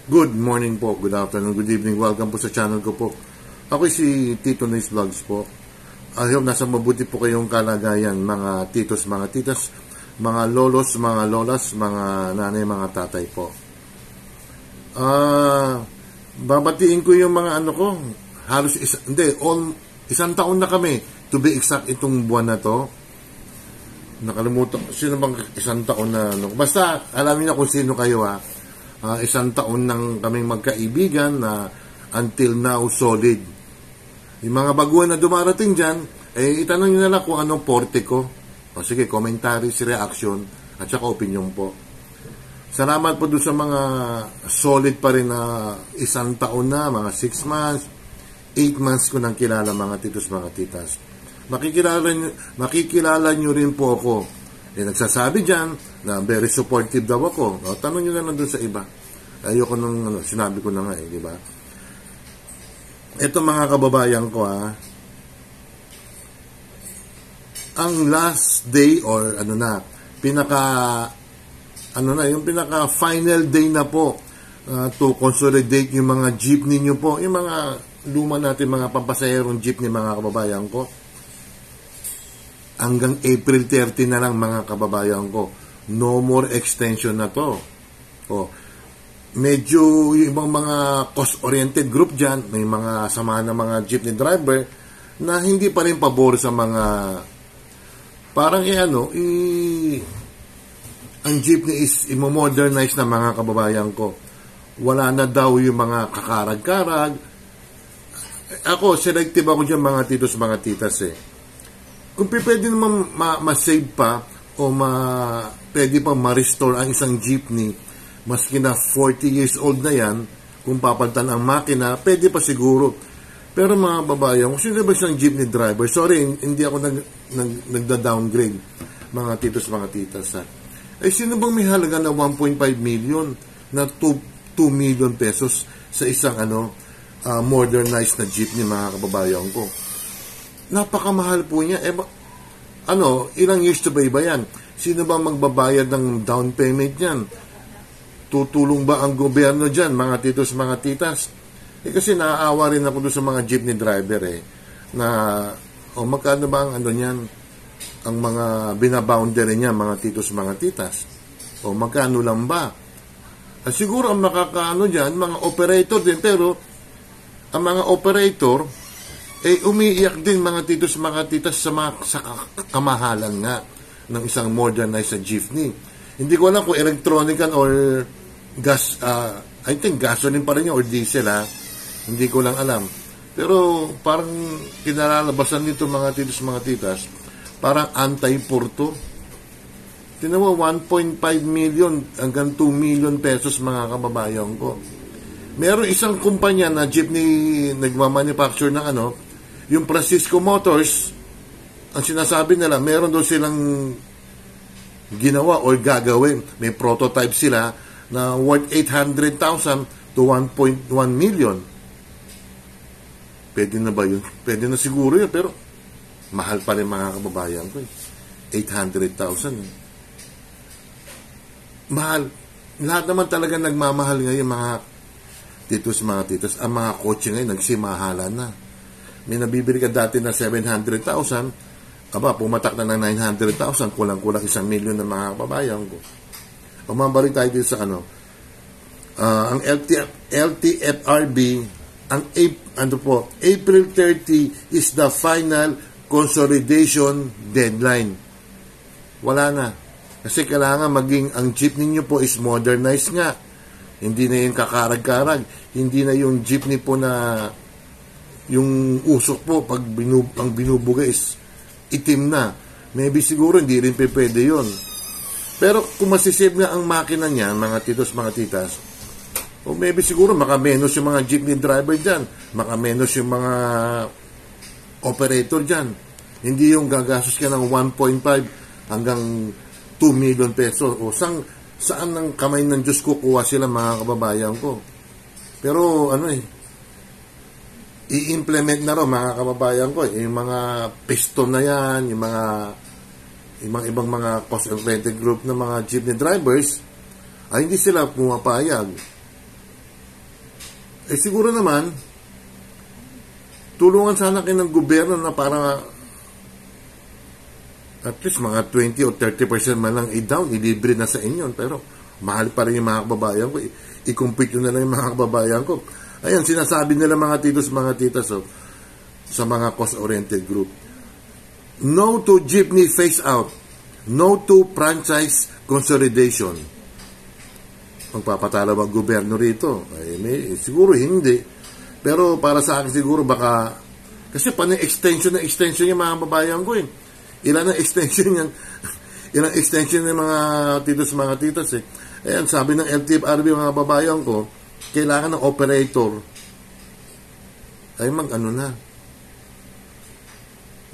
Good morning po, good afternoon, good evening. Welcome po sa channel ko po. Ako si Tito Nice Vlogs po. I hope nasa mabuti po kayong kalagayan, mga titos, mga titas, mga lolos, mga lolas, mga nanay, mga tatay po. Babatiin ko yung mga ano ko. Halos isang taon na kami, to be exact, itong buwan na to. Nakalimutan, sino bang isang taon na ano. Basta, alam niyo na kung sino kayo ha. Isang taon nang kaming magkaibigan na until now solid. Yung mga baguhan na dumarating dyan, itanong nyo na lang kung anong porte ko. O sige, commentaries, reaction, at saka opinion po. Salamat po doon sa mga solid pa rin na isang taon na, mga 6 months, 8 months ko nang kilala mga titos, mga titas. Makikilala nyo rin po ako. Nagsasabi dyan na very supportive daw ako. Tanong nyo na lang doon sa iba. Ayoko nung sinabi ko na nga di ba? Ito mga kababayan ko ang last day or yung pinaka final day na po to consolidate yung mga jeepney nyo po, yung mga luma natin, mga pampasahirong jeepney mga kababayan ko. Hanggang April 30 na lang mga kababayan ko. No more extension na to. Medyo yung ibang mga cost-oriented group dyan, may mga samahan ng mga jeepney driver na hindi pa rin pabor sa mga parang ang jeepney is imo-modernize na mga kababayan ko. Wala na daw yung mga kakarag-karag. Ako, selective ako dyan mga titos, mga titas Kung pwede naman ma-save pa o pwede pa ma-restore ang isang jeepney, maski na 40 years old na yan, kung papalitan ang makina, pwede pa siguro. Pero mga babayan, kung sino ba isang jeepney driver, sorry, hindi ako nagda-downgrade, mga titos, mga titas. Sino bang may halaga na 1.5 million na 2 million pesos sa isang modernized na jeepney, mga kababayan ko? Napakamahal po niya. Ilang years to ba yan? Sino ba magbabayad ng down payment niyan? Tutulong ba ang gobyerno dyan, mga titos, mga titas? Kasi naaawa rin ako doon sa mga jeepney driver na magkano ba ang niyan? Ang mga binaboundary niya, mga titos, mga titas? Magkano lang ba? Siguro ang makakaano dyan, mga operator din, pero ang mga operator umiiyak din mga titos, mga titas sa kamahalan nga ng isang modernized jeepney. Hindi ko alam kung electronican or gas, I think gasoline pa rin yun or diesel Hindi ko lang alam. Pero parang kinalalabasan nito mga titos, mga titas, parang anti-porto. Tinan mo, 1.5 million hanggang 2 million pesos mga kababayan ko. Meron isang kumpanya na jeepney nagmamanufacture ng yung Francisco Motors, ang sinasabi nila, meron daw silang ginawa or gagawin. May prototype sila na worth 800,000 to 1.1 million. Pwede na ba yun? Pwede na siguro yun, pero mahal pa rin mga kababayan ko 800,000 Mahal. Lahat naman talaga nagmamahal ngayon mga titos, mga titas. Ang mga kotse ngayon nagsimahalan na. May nabibili ka dati na 700,000, pumatak na ng 900,000, kulang-kulang 1 million na mga kababayan ko. Pumabalik tayo dito sa ang LTFRB, ang April 30 is the final consolidation deadline. Wala na. Kasi kailangan maging ang jeepney nyo po is modernized nga. Hindi na yung kakarag-karag. Hindi na yung jeepney po na yung usok po, pag ang binubuga is itim na. Maybe siguro hindi rin pwede yun. Pero kung masisave nga ang makina niya, mga titos, mga titas, maybe siguro makamenos yung mga jeepney driver dyan, makamenos yung mga operator dyan. Hindi yung gagastos ka ng 1.5 hanggang 2 million pesos. Saan ng kamay ng Diyos kukuha sila mga kababayan ko? Pero i-implement na rin mga kababayan ko yung mga piston na yan, yung mga ibang mga cost-oriented group na mga jeepney drivers, ay hindi sila pumapayag. Siguro naman, tulungan sana kayo ng gobyerno na para at least mga 20 o 30% man lang i-down, i-libre na sa inyo. Pero mahal pa rin yung mga kababayan ko. I-compete na lang yung mga kababayan ko. Ayan, sinasabi nila mga titos, mga titas, sa mga cost-oriented group. No to jeepney phase out. No to franchise consolidation. Magpapatalo ang gobyerno rito? Siguro hindi. Pero para sa akin siguro baka, kasi extension yung mga kababayan ko eh. Ilan ang extension yan? Ilang extension ng mga titos, mga titas eh. Ayan, sabi ng LTFRB mga kababayan ko, kailangan ng operator ay mag-ano na,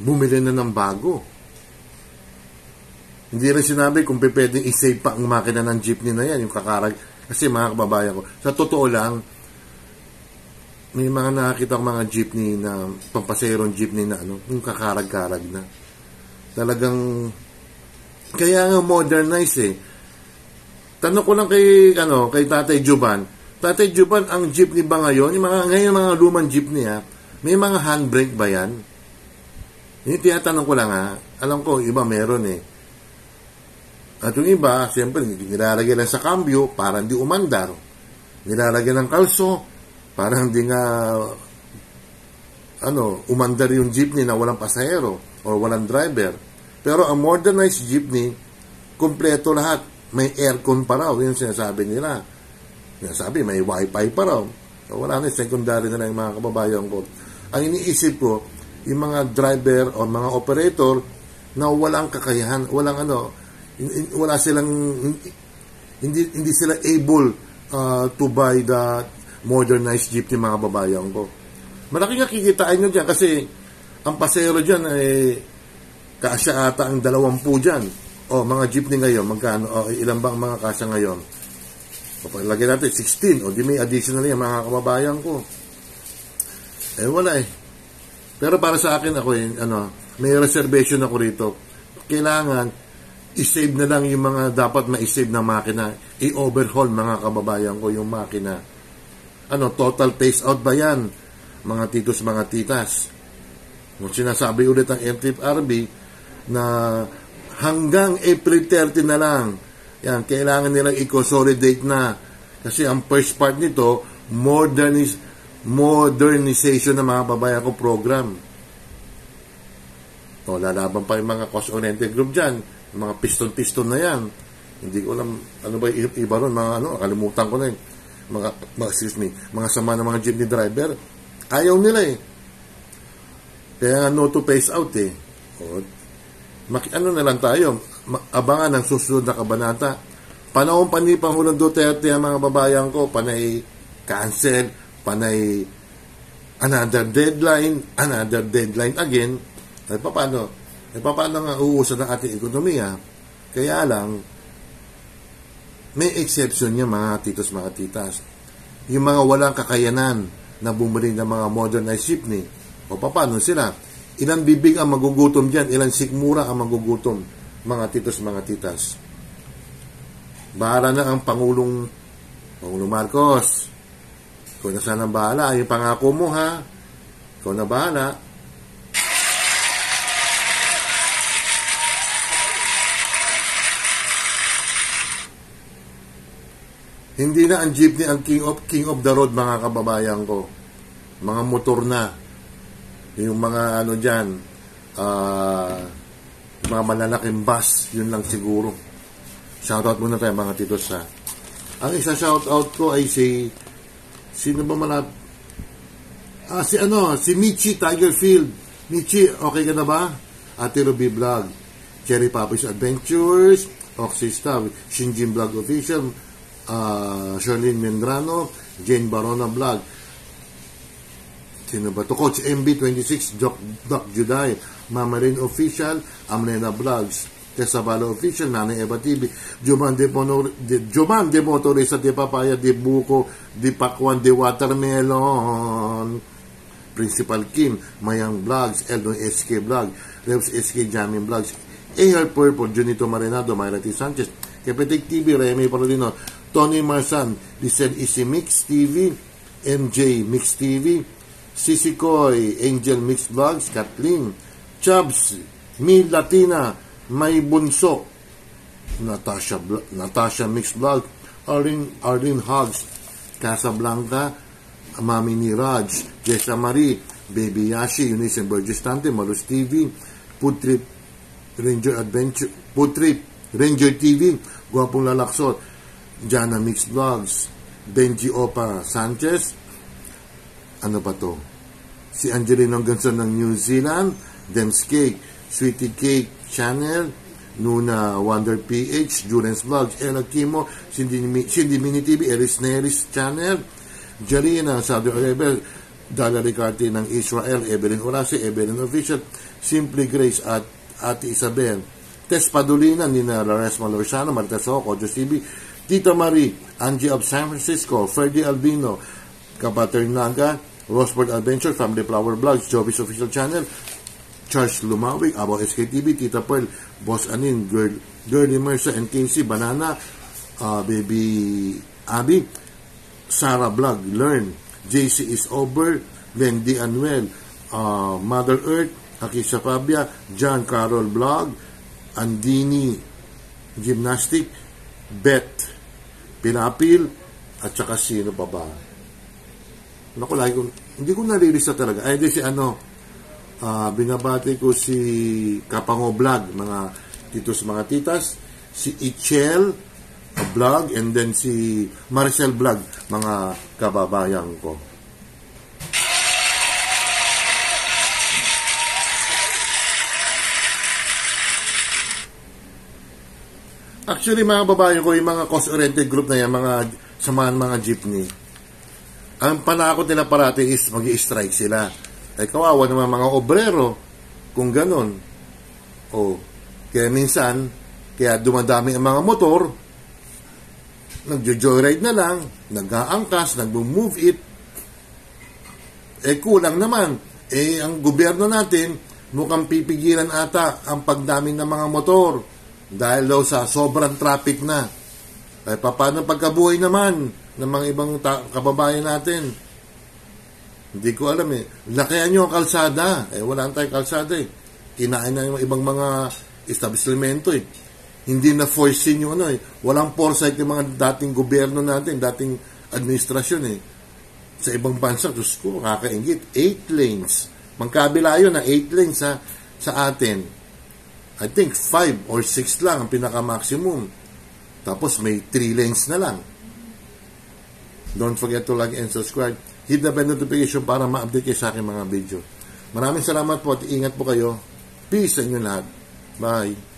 bumili na ng bago. Hindi rin sinabi kung pwedeng i-save pa ang makina ng jeepney na yan, yung kakarag. Kasi mga kababayan ko, sa totoo lang, may mga nakakita ko mga jeepney na, pampaserong jeepney na yung kakarag-karag na. Talagang, kaya nga modernize eh. Tanong ko lang kay Tatay Juban. Tatay Juban, ang jeepney ba ngayon, ngayon mga lumang jeepney may mga handbrake ba yan? Yung tinatanong ko lang alam ko, iba meron eh. At yung iba, siyempre, nilalagay lang sa cambio para hindi umandar. Nilalagay ng kalso para hindi nga umandar yung jeepney na walang pasahero o walang driver. Pero ang modernized jeepney, kompleto lahat. May aircon pa raw. Yun sinasabi nila. Sinasabi, may wifi pa raw. So, wala na, secondary na lang yung mga kababayan ko. Ang iniisip ko, yung mga driver o mga operator na walang kakayahan, wala silang, hindi sila able to buy the modernized jeepney mga kababayan ko. Malaki nga kikitain nyo dyan kasi ang pasero dyan kasya ata ang 20 dyan. Mga jeepney ngayon, magkano? Ilan ba ang mga kasya ngayon? Lagyan natin 16. Di may additional yan mga kababayan ko. Wala eh. Pero para sa akin ako may reservation ako rito. Kailangan i-save na lang yung mga dapat ma-save na makina. I-overhaul mga kababayan ko yung makina. Total phase out ba yan? Mga titos, mga titas. Kung sinasabi ulit ang LTFRB na hanggang April 30 na lang, yan, kailangan nilang i-consolidate na. Kasi ang first part nito, modernization ng mga babayan ko program. Lalaban pa yung mga cost-oriented group dyan. Yung mga piston-piston na yan. Hindi ko alam, ano ba iba ron, mga kalimutan ko na yun. Mga sama ng mga jeepney driver. Ayaw nila eh. Kaya no to phase out eh. Na lang tayo, abangan ang susunod na kabanata. Panahon pa ni Pangulong Duterte ang mga babayan ko, panay cancel, panay another deadline again. Paano nga uusad ang ating ekonomiya? Kaya lang, may exception niya mga titos, mga titas. Yung mga walang kakayanan na bumili ng mga modernized jeepney, paano sila? Ilang bibig ang magugutom dyan, ilang sikmura ang magugutom, mga titos, mga titas. Bahala na ang Pangulong Marcos. Ikaw na sana bahala. Yung pangako mo ha. Ikaw na bahala. Hindi na ang jeepney ang king of the road mga kababayan ko. Mga motor na. Yung mga dyan, mga malalaking bus, yun lang siguro. Shoutout muna tayo mga titos ha. Ang isa shoutout ko ay sino ba si Michi Tigerfield. Michi, okay ka na ba? Ate Ruby Vlog, Cherry Papa's Adventures, Oxista, Shinjin Vlog Official, Charlene Mendrano, Jane Barona Vlog. Sino ba to? Coach MB26, Doc Juday, Mama Rin Official, Amrena Vlogs, Tessa Balo Official, Nanay Eva TV, Joman de Motorista de Papaya de Buko, de Pakwan de Watermelon, Principal Kim, Mayang Vlogs, Eldon SK Vlog, Revs SK Jamming Vlogs, A.R. Purple, Junito Marinado, Myra T. Sanchez, Kepetik TV, Remy Parodino, Tony Marsan, Lisel Isimix TV, MJ Mix TV, Sisi Koy, Angel Mix Vlogs, Kathleen, Chubbs, Mi Latina, May Bunso, Natasha Mix Vlog, Arlene Hogs, Casablanca, Mami ni Raj, Jessa Marie, Baby Yashi, Eunice and Burgess Tante, Malus TV, Food Trip, Ranger TV, Guwapong Lalaksot, Jana Mix Vlogs, Benji Opa Sanchez, ano pa to? Si Angelina Gonzon ng New Zealand, Dems Cake, Sweetie Cake Channel, Nuna Wonder PH, Julian's Vlogs, Ella Kimo, Cindy Mini TV, Eris Neris Channel, Jarina, Saudi Arabia, Dala Ricarte ng Israel, Evelyn Orasi, Evelyn Official, Simply Grace at Ate Isabel, Tess Padulina, Nina Laresma Lorsano, Marita Soco, Josibi, Tita Marie, Angie of San Francisco, Ferdy Albino, Kapater Naga, Rosebud Adventure, Family Flower Vlogs, Jovis Official Channel, Charles Lumawig, Abo SKTV, Tita Pearl, Boss Anin, Girlie Mercer, NKC, Banana, Baby Abby, Sarah Vlog, Learn, JC is Over, Wendy Anuel, Mother Earth, Akisa Fabia, John Carol Vlog, Andini Gymnastic, Beth Pinapil, at saka sino pa ba? Naku, hindi ko nalilista talaga. Ay, di si binabati ko si Kapango Vlog, mga titos, mga titas, si Ichel Vlog, and then si Maricel Vlog, mga kababayan ko. Actually, mga babae ko, yung mga cost-oriented group na yan, mga samahan mga jeepney, ang panakot nila parati is mag-i-strike sila. Ay kawawa naman mga obrero kung ganon. Kaya minsan, kaya dumadami ang mga motor, nagjo-joyride na lang, nag-aangkas, nag-move it. Kulang naman. Ang gobyerno natin, mukhang pipigilan ata ang pagdami ng mga motor. Dahil daw sa sobrang traffic na. Paano pagkabuhay naman ng mga ibang kababayan natin? Hindi ko alam Lakayan nyo ang kalsada. Wala tayong kalsada Kinain na yung ibang mga establishmento Hindi na forcing yung Walang foresight yung mga dating gobyerno natin, dating administrasyon Sa ibang bansa, Diyos ko, kakaingit. 8 lanes. Magkabila yun na 8 lanes sa atin. I think 5 or 6 lang ang pinaka-maximum. Tapos may 3 lanes na lang. Don't forget to like and subscribe. Hit the bell notification para ma-update kayo sa aking mga video. Maraming salamat po at ingat po kayo. Peace sa inyo lahat. Bye.